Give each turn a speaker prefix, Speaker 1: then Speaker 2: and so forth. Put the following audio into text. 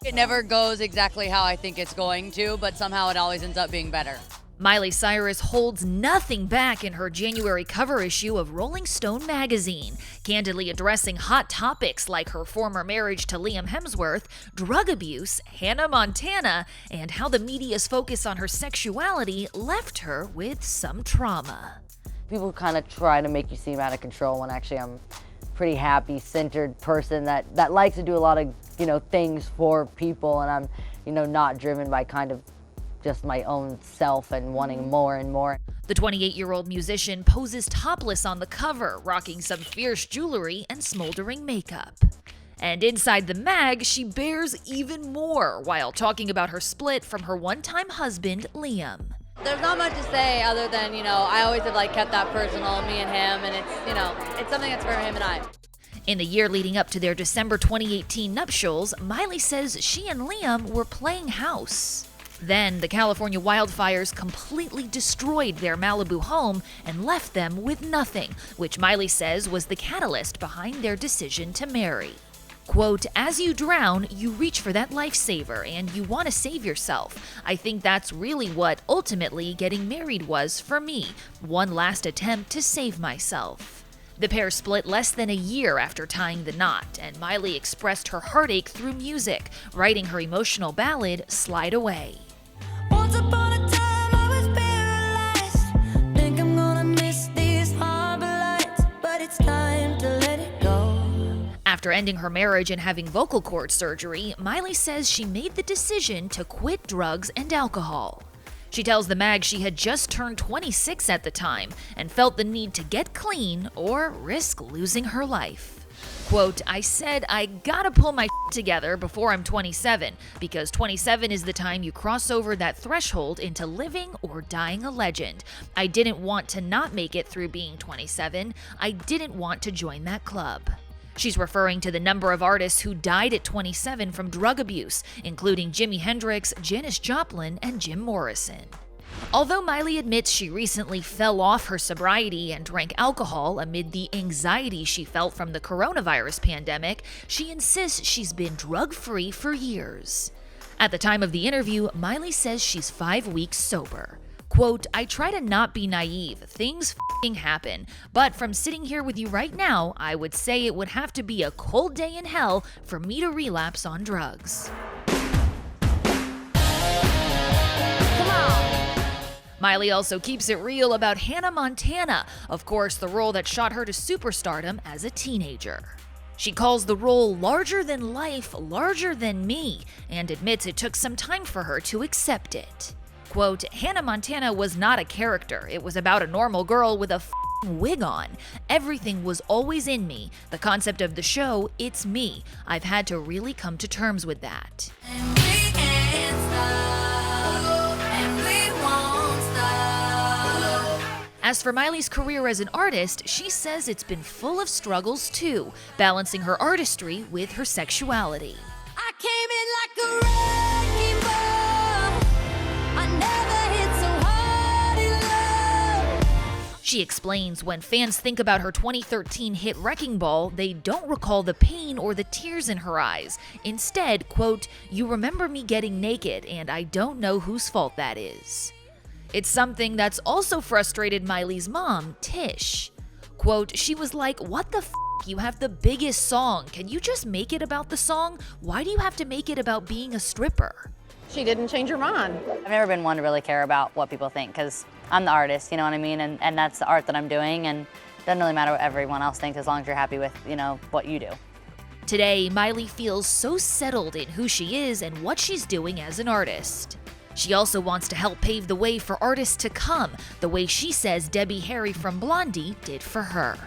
Speaker 1: It never goes exactly how I think it's going to, but somehow it always ends up being better.
Speaker 2: Miley Cyrus holds nothing back in her January cover issue of Rolling Stone magazine, candidly addressing hot topics like her former marriage to Liam Hemsworth, drug abuse, Hannah Montana, and how the media's focus on her sexuality left her with some trauma.
Speaker 3: People kind of try to make you seem out of control when actually I'm a pretty happy, centered person that likes to do a lot of, things for people, and I'm, not driven by kind of just my own self and wanting more and more.
Speaker 2: The 28-year-old musician poses topless on the cover, rocking some fierce jewelry and smoldering makeup. And inside the mag, she bears even more while talking about her split from her one-time husband, Liam.
Speaker 1: There's not much to say other than, I always have kept that personal, me and him, and it's something that's for him and I.
Speaker 2: In the year leading up to their December 2018 nuptials, Miley says she and Liam were playing house. Then, the California wildfires completely destroyed their Malibu home and left them with nothing, which Miley says was the catalyst behind their decision to marry. Quote, "As you drown, you reach for that lifesaver and you want to save yourself. I think that's really what ultimately getting married was for me, one last attempt to save myself." The pair split less than a year after tying the knot, and Miley expressed her heartache through music, writing her emotional ballad, Slide Away.
Speaker 4: Once upon a time I was paralyzed. Think I'm gonna miss these harbor lights, but it's time to let it go.
Speaker 2: After ending her marriage and having vocal cord surgery, Miley says she made the decision to quit drugs and alcohol. She tells the mag she had just turned 26 at the time and felt the need to get clean or risk losing her life. Quote, "I said I gotta pull my together before I'm 27, because 27 is the time you cross over that threshold into living or dying a legend. I didn't want to not make it through being 27. I didn't want to join that club." She's referring to the number of artists who died at 27 from drug abuse, including Jimi Hendrix, Janis Joplin, and Jim Morrison. Although Miley admits she recently fell off her sobriety and drank alcohol amid the anxiety she felt from the coronavirus pandemic, she insists she's been drug-free for years. At the time of the interview, Miley says she's 5 weeks sober. Quote, "I try to not be naive. Things f***ing happen. But from sitting here with you right now, I would say it would have to be a cold day in hell for me to relapse on drugs."
Speaker 1: Come on!
Speaker 2: Miley also keeps it real about Hannah Montana, of course, the role that shot her to superstardom as a teenager. She calls the role larger than life, larger than me, and admits it took some time for her to accept it. Quote, "Hannah Montana was not a character. It was about a normal girl with a wig on. Everything was always in me. The concept of the show, it's me. I've had to really come to terms with that."
Speaker 4: And we can't stop, and we won't stop.
Speaker 2: As for Miley's career as an artist, she says it's been full of struggles too, balancing her artistry with her sexuality.
Speaker 4: I came in like a wrecking ball. I never hit so hard in love.
Speaker 2: She explains when fans think about her 2013 hit Wrecking Ball, they don't recall the pain or the tears in her eyes. Instead, quote, "You remember me getting naked, and I don't know whose fault that is." It's something that's also frustrated Miley's mom, Tish. Quote, "She was like, what the f***? You have the biggest song. Can you just make it about the song? Why do you have to make it about being a stripper?"
Speaker 5: She didn't change her mind.
Speaker 3: I've never been one to really care about what people think, because I'm the artist, you know what I mean? And that's the art that I'm doing, and it doesn't really matter what everyone else thinks as long as you're happy with, what you do.
Speaker 2: Today, Miley feels so settled in who she is and what she's doing as an artist. She also wants to help pave the way for artists to come, the way she says Debbie Harry from Blondie did for her.